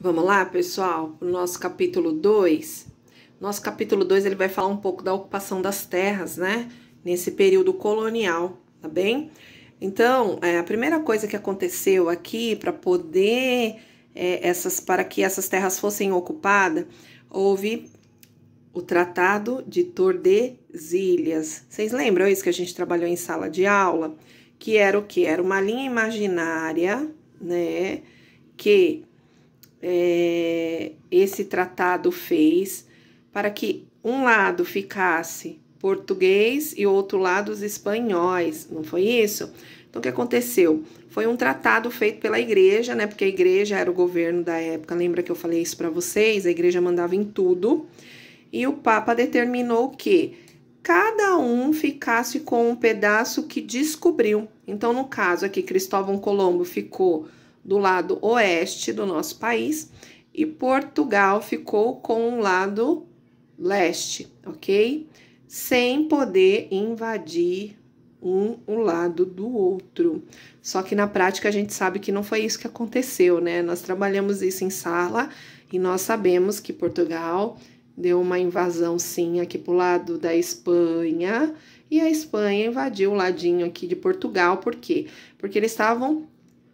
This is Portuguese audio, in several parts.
Vamos lá, pessoal, o nosso capítulo 2. Nosso capítulo 2 ele vai falar um pouco da ocupação das terras, né? Nesse período colonial, tá bem? Então, a primeira coisa que aconteceu aqui para poder para que essas terras fossem ocupadas, houve o Tratado de Tordesilhas. Vocês lembram isso que a gente trabalhou em sala de aula? Que era o quê? Era uma linha imaginária, né? Que esse tratado fez para que um lado ficasse português e o outro lado os espanhóis, não foi isso? Então, o que aconteceu? Foi um tratado feito pela igreja, né? Porque a igreja era o governo da época, lembra que eu falei isso para vocês? A igreja mandava em tudo. E o Papa determinou que cada um ficasse com um pedaço que descobriu. Então, no caso aqui, Cristóvão Colombo ficou do lado oeste do nosso país e Portugal ficou com o lado leste, ok? Sem poder invadir o lado do outro. Só que na prática a gente sabe que não foi isso que aconteceu, né? Nós trabalhamos isso em sala e nós sabemos que Portugal deu uma invasão sim aqui pro lado da Espanha e a Espanha invadiu o ladinho aqui de Portugal. Por quê? Porque eles estavam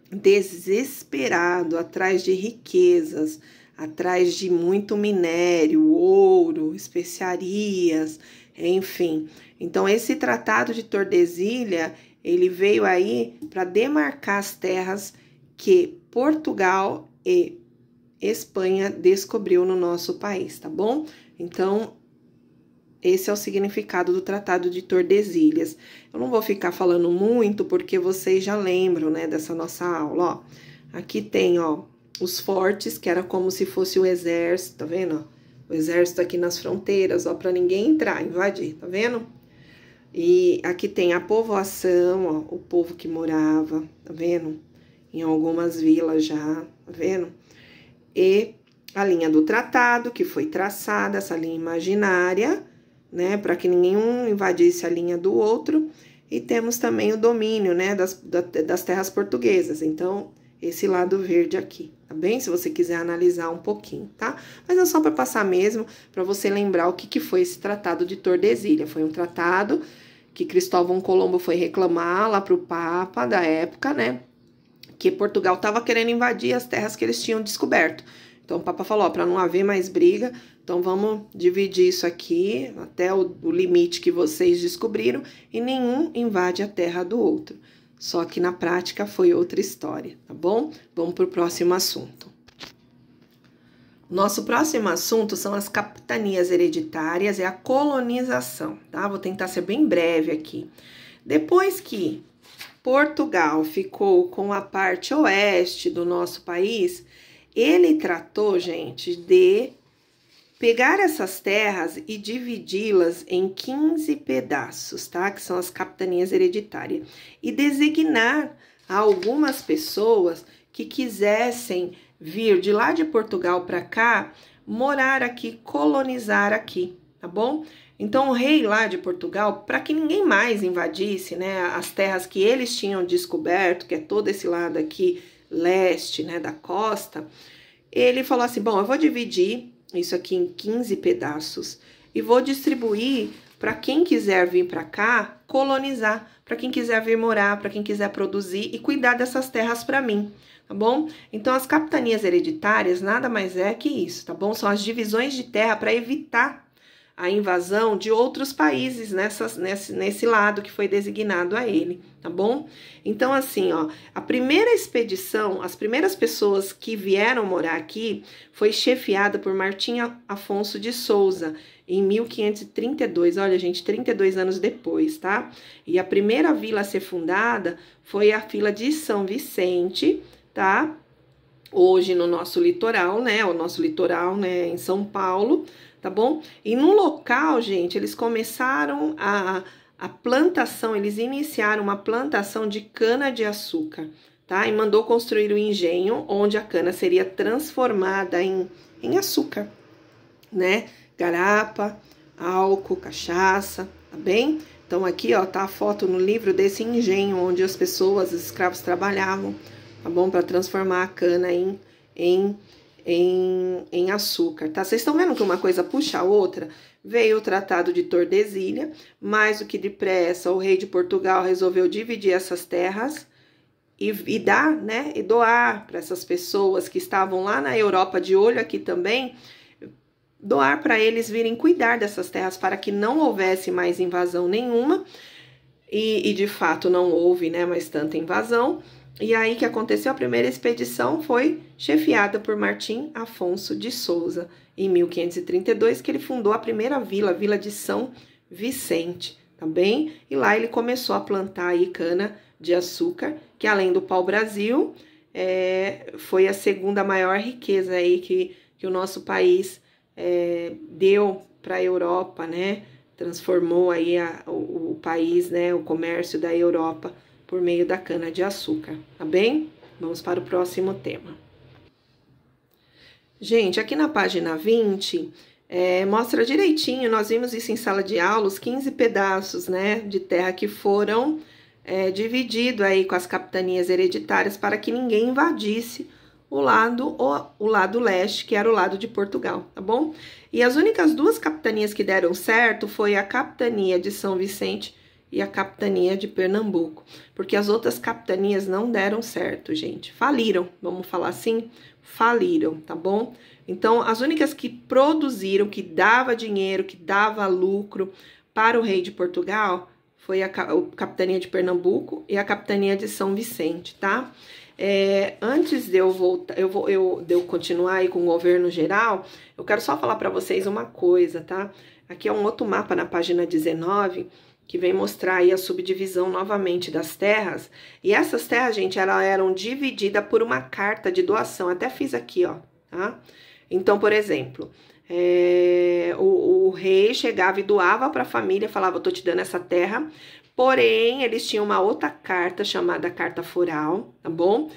desesperado, atrás de riquezas, atrás de muito minério, ouro, especiarias, enfim. Então, esse Tratado de Tordesilhas, ele veio aí para demarcar as terras que Portugal e Espanha descobriu no nosso país, tá bom? Então, esse é o significado do Tratado de Tordesilhas. Eu não vou ficar falando muito, porque vocês já lembram, né, dessa nossa aula, ó. Aqui tem, ó, os fortes, que era como se fosse o exército, tá vendo? O exército aqui nas fronteiras, ó, para ninguém entrar, invadir, tá vendo? E aqui tem a povoação, ó, o povo que morava, tá vendo? Em algumas vilas já, tá vendo? E a linha do tratado, que foi traçada, essa linha imaginária, né, para que nenhum invadisse a linha do outro, e temos também o domínio, né, das terras portuguesas, então, esse lado verde aqui, tá bem? Se você quiser analisar um pouquinho, tá? Mas é só para passar mesmo, para você lembrar o que foi esse Tratado de Tordesilhas. Foi um tratado que Cristóvão Colombo foi reclamar lá pro Papa da época, né, que Portugal estava querendo invadir as terras que eles tinham descoberto. Então, o Papa falou, para não haver mais briga, então vamos dividir isso aqui até o limite que vocês descobriram e nenhum invade a terra do outro. Só que na prática foi outra história, tá bom? Vamos para o próximo assunto. Nosso próximo assunto são as capitanias hereditárias e a colonização, tá? Vou tentar ser bem breve aqui. Depois que Portugal ficou com a parte oeste do nosso país, ele tratou, gente, de pegar essas terras e dividi-las em 15 pedaços, tá? Que são as capitanias hereditárias. E designar algumas pessoas que quisessem vir de lá de Portugal para cá, morar aqui, colonizar aqui, tá bom? Então, o rei lá de Portugal, para que ninguém mais invadisse, né, as terras que eles tinham descoberto, que é todo esse lado aqui, leste, né, da costa, ele falou assim, bom, eu vou dividir isso aqui em 15 pedaços e vou distribuir para quem quiser vir para cá, colonizar, para quem quiser vir morar, para quem quiser produzir e cuidar dessas terras para mim, tá bom? Então, as capitanias hereditárias nada mais é que isso, tá bom? São as divisões de terra para evitar a invasão de outros países nesse lado que foi designado a ele, tá bom? Então, assim, ó, a primeira expedição, as primeiras pessoas que vieram morar aqui foi chefiada por Martim Afonso de Souza, em 1532, olha, gente, 32 anos depois, tá? E a primeira vila a ser fundada foi a vila de São Vicente, tá? Hoje no nosso litoral, né? O nosso litoral, né, em São Paulo, tá bom? E no local, gente, eles começaram a plantação, eles iniciaram uma plantação de cana-de-açúcar, tá? E mandou construir o engenho, onde a cana seria transformada em açúcar, né? Garapa, álcool, cachaça, tá bem? Então, aqui, ó, tá a foto no livro desse engenho, onde as pessoas, os escravos trabalhavam, tá bom? Para transformar a cana em em açúcar, tá? Vocês estão vendo que uma coisa puxa a outra? Veio o Tratado de Tordesilha, mais do que depressa, o rei de Portugal resolveu dividir essas terras e dar, né? E doar para essas pessoas que estavam lá na Europa, de olho aqui também, doar para eles virem cuidar dessas terras para que não houvesse mais invasão nenhuma. E de fato não houve, né, mais tanta invasão. E aí que aconteceu? A primeira expedição foi chefiada por Martim Afonso de Souza, em 1532, que ele fundou a primeira vila, a Vila de São Vicente, tá bem? E lá ele começou a plantar aí cana de açúcar, que além do pau-brasil, foi a segunda maior riqueza aí que o nosso país deu para a Europa, né? Transformou aí o país, né? O comércio da Europa por meio da cana-de-açúcar, tá bem? Vamos para o próximo tema. Gente, aqui na página 20, mostra direitinho, nós vimos isso em sala de aula, os 15 pedaços, né, de terra que foram divididos aí com as capitanias hereditárias para que ninguém invadisse o lado leste, que era o lado de Portugal, tá bom? E as únicas duas capitanias que deram certo foi a capitania de São Vicente e a capitania de Pernambuco, porque as outras capitanias não deram certo, gente. Faliram, vamos falar assim? Faliram, tá bom? Então, as únicas que produziram, que dava dinheiro, que dava lucro para o rei de Portugal, foi a capitania de Pernambuco e a capitania de São Vicente, tá? Antes de eu voltar, de eu continuar aí com o governo geral, eu quero só falar para vocês uma coisa, tá? Aqui é um outro mapa na página 19, que vem mostrar aí a subdivisão novamente das terras. E essas terras, gente, elas eram divididas por uma carta de doação. Até fiz aqui, ó, tá? Então, por exemplo, o rei chegava e doava para a família, falava, eu tô te dando essa terra. Porém, eles tinham uma outra carta chamada Carta Foral, tá bom?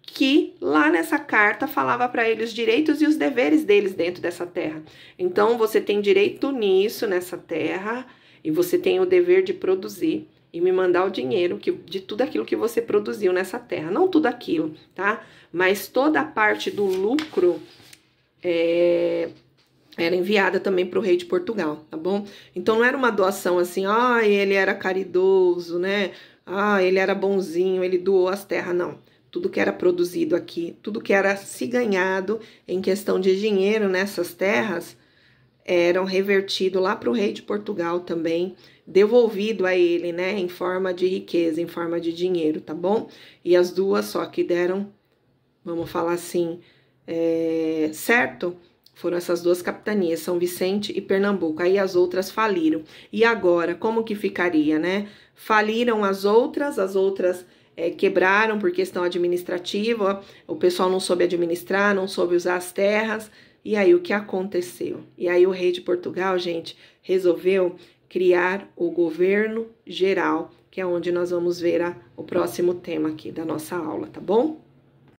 Que lá nessa carta falava para eles os direitos e os deveres deles dentro dessa terra. Então, você tem direito nisso, nessa terra, e você tem o dever de produzir e me mandar o dinheiro de tudo aquilo que você produziu nessa terra. Não tudo aquilo, tá? Mas toda a parte do lucro era enviada também para o rei de Portugal, tá bom? Então, não era uma doação assim, ele era caridoso, né? Ele era bonzinho, ele doou as terras, não. Tudo que era produzido aqui, tudo que era se ganhado em questão de dinheiro nessas terras, eram revertido lá para o rei de Portugal também, devolvido a ele, né, em forma de riqueza, em forma de dinheiro, tá bom? E as duas só que deram, vamos falar assim, certo? Foram essas duas capitanias, São Vicente e Pernambuco. Aí as outras faliram. E agora, como que ficaria, né? Faliram as outras quebraram por questão administrativa, o pessoal não soube administrar, não soube usar as terras. E aí, o que aconteceu? E aí, o rei de Portugal, gente, resolveu criar o governo geral, que é onde nós vamos ver o próximo tema aqui da nossa aula, tá bom?